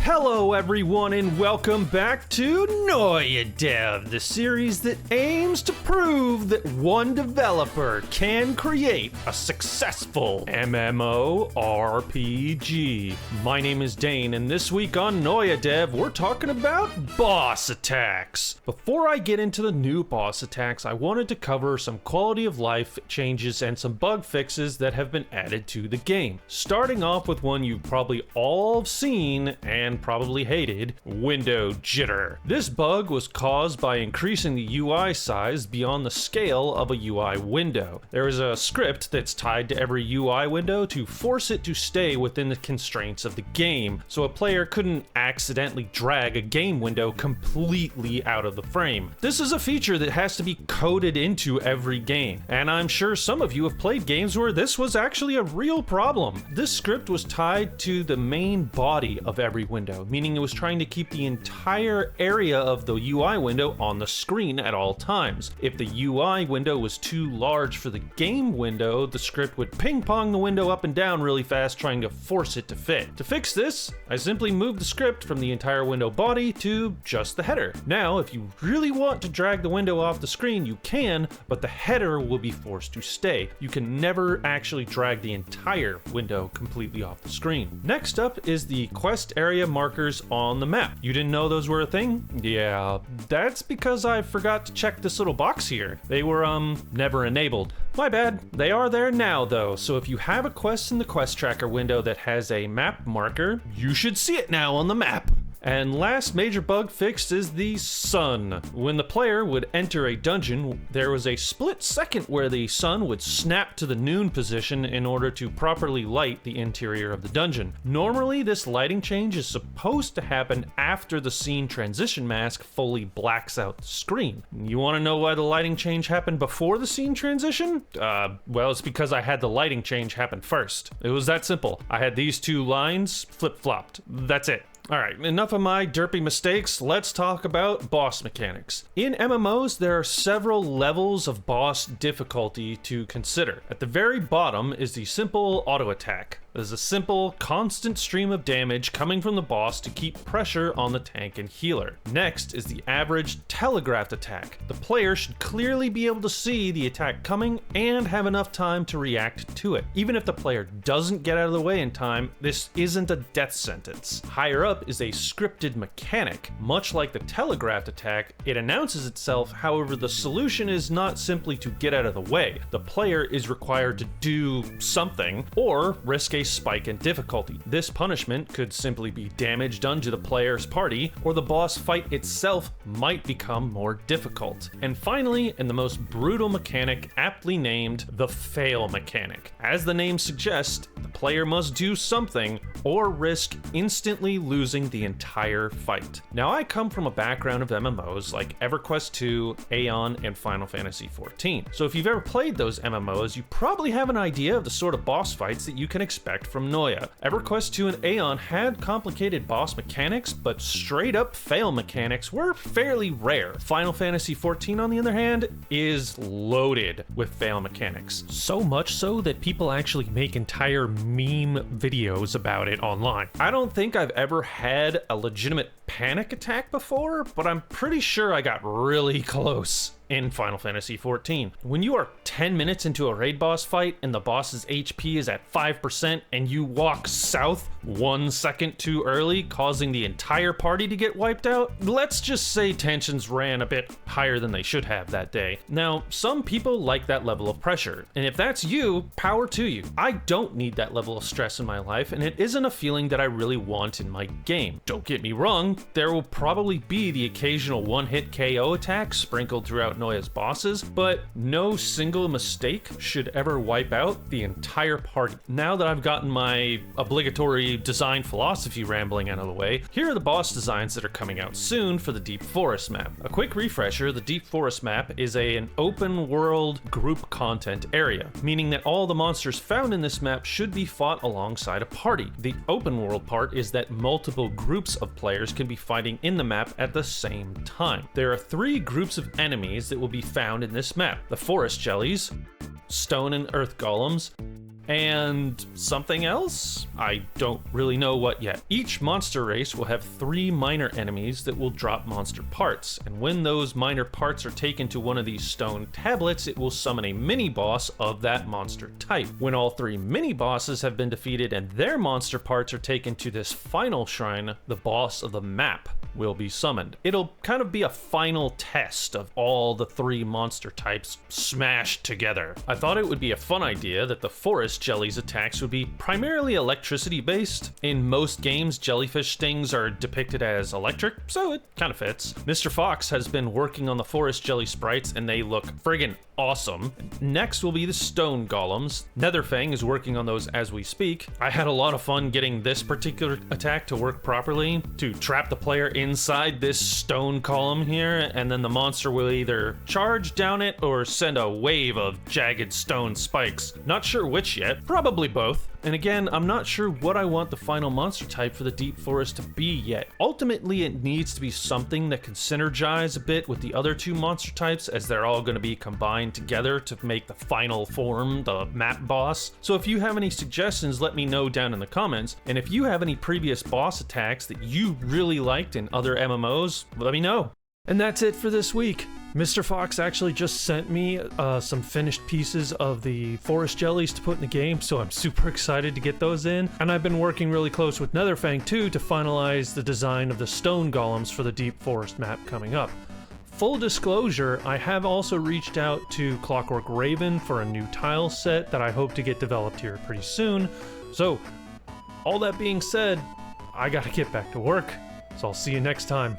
Hello everyone and welcome back to Noia Dev, the series that aims to prove that one developer can create a successful MMORPG. My name is Dane and this week on Noia Dev we're talking about boss attacks. Before I get into the new boss attacks, I wanted to cover some quality of life changes and some bug fixes that have been added to the game. Starting off with one you've probably all seen and probably hated, window jitter. This bug was caused by increasing the UI size beyond the scale of a UI window. There is a script that's tied to every UI window to force it to stay within the constraints of the game, so a player couldn't accidentally drag a game window completely out of the frame. This is a feature that has to be coded into every game, and I'm sure some of you have played games where this was actually a real problem. This script was tied to the main body of every window, meaning it was trying to keep the entire area of the UI window on the screen at all times. If the UI window was too large for the game window, the script would ping-pong the window up and down really fast, trying to force it to fit. To fix this, I simply moved the script from the entire window body to just the header. Now, if you really want to drag the window off the screen, you can, but the header will be forced to stay. You can never actually drag the entire window completely off the screen. Next up is the quest area markers on the map. You didn't know those were a thing? Yeah, that's because I forgot to check this little box here. They were, never enabled. My bad. They are there now though, so if you have a quest in the quest tracker window that has a map marker, you should see it now on the map. And last major bug fixed is the sun. When the player would enter a dungeon, there was a split second where the sun would snap to the noon position in order to properly light the interior of the dungeon. Normally, this lighting change is supposed to happen after the scene transition mask fully blacks out the screen. You want to know why the lighting change happened before the scene transition? Well, it's because I had the lighting change happen first. It was that simple. I had these two lines flip-flopped. That's it. Alright, enough of my derpy mistakes, let's talk about boss mechanics. In MMOs, there are several levels of boss difficulty to consider. At the very bottom is the simple auto attack. There's a simple, constant stream of damage coming from the boss to keep pressure on the tank and healer. Next is the average telegraphed attack. The player should clearly be able to see the attack coming and have enough time to react to it. Even if the player doesn't get out of the way in time, this isn't a death sentence. Higher up is a scripted mechanic. Much like the telegraphed attack, it announces itself, however the solution is not simply to get out of the way. The player is required to do something or risk a spike in difficulty. This punishment could simply be damage done to the player's party, or the boss fight itself might become more difficult. And finally, and the most brutal mechanic, aptly named the fail mechanic. As the name suggests, the player must do something or risk instantly losing the entire fight. Now, I come from a background of MMOs like EverQuest 2, Aeon, and Final Fantasy XIV. So if you've ever played those MMOs, you probably have an idea of the sort of boss fights that you can expect from Noia. EverQuest 2 and Aeon had complicated boss mechanics, but straight up fail mechanics were fairly rare. Final Fantasy XIV, on the other hand, is loaded with fail mechanics. So much so that people actually make entire meme videos about it online. I don't think I've ever had a legitimate panic attack before, but I'm pretty sure I got really close in Final Fantasy XIV. When you are 10 minutes into a raid boss fight and the boss's HP is at 5% and you walk south 1 second too early, causing the entire party to get wiped out, let's just say tensions ran a bit higher than they should have that day. Now, some people like that level of pressure, and if that's you, power to you. I don't need that level of stress in my life, and it isn't a feeling that I really want in my game. Don't get me wrong, there will probably be the occasional one-hit KO attack sprinkled throughout Noia's bosses, but no single mistake should ever wipe out the entire party. Now that I've gotten my obligatory design philosophy rambling out of the way, here are the boss designs that are coming out soon for the Deep Forest map. A quick refresher, the Deep Forest map is an open world group content area, meaning that all the monsters found in this map should be fought alongside a party. The open world part is that multiple groups of players can be fighting in the map at the same time. There are 3 groups of enemies that will be found in this map: the forest jellies, stone and earth golems, and something else? I don't really know what yet. Each monster race will have 3 minor enemies that will drop monster parts, and when those minor parts are taken to one of these stone tablets, it will summon a mini-boss of that monster type. When all 3 mini-bosses have been defeated and their monster parts are taken to this final shrine, the boss of the map will be summoned. It'll kind of be a final test of all the 3 monster types smashed together. I thought it would be a fun idea that the forest jelly's attacks would be primarily electricity based. In most games, jellyfish stings are depicted as electric, so it kind of fits. Mr. Fox has been working on the forest jelly sprites and they look friggin' awesome. Next will be the stone golems. Netherfang is working on those as we speak. I had a lot of fun getting this particular attack to work properly, to trap the player inside this stone column here, and then the monster will either charge down it or send a wave of jagged stone spikes. Not sure which yet, probably both. And again, I'm not sure what I want the final monster type for the Deep Forest to be yet. Ultimately, it needs to be something that can synergize a bit with the other 2 monster types, as they're all going to be combined together to make the final form, the map boss. So if you have any suggestions, let me know down in the comments. And if you have any previous boss attacks that you really liked in other MMOs, let me know. And that's it for this week. Mr. Fox actually just sent me some finished pieces of the forest jellies to put in the game, so I'm super excited to get those in. And I've been working really close with Netherfang too to finalize the design of the stone golems for the Deep Forest map coming up. Full disclosure, I have also reached out to Clockwork Raven for a new tile set that I hope to get developed here pretty soon. So, all that being said, I gotta get back to work, so I'll see you next time.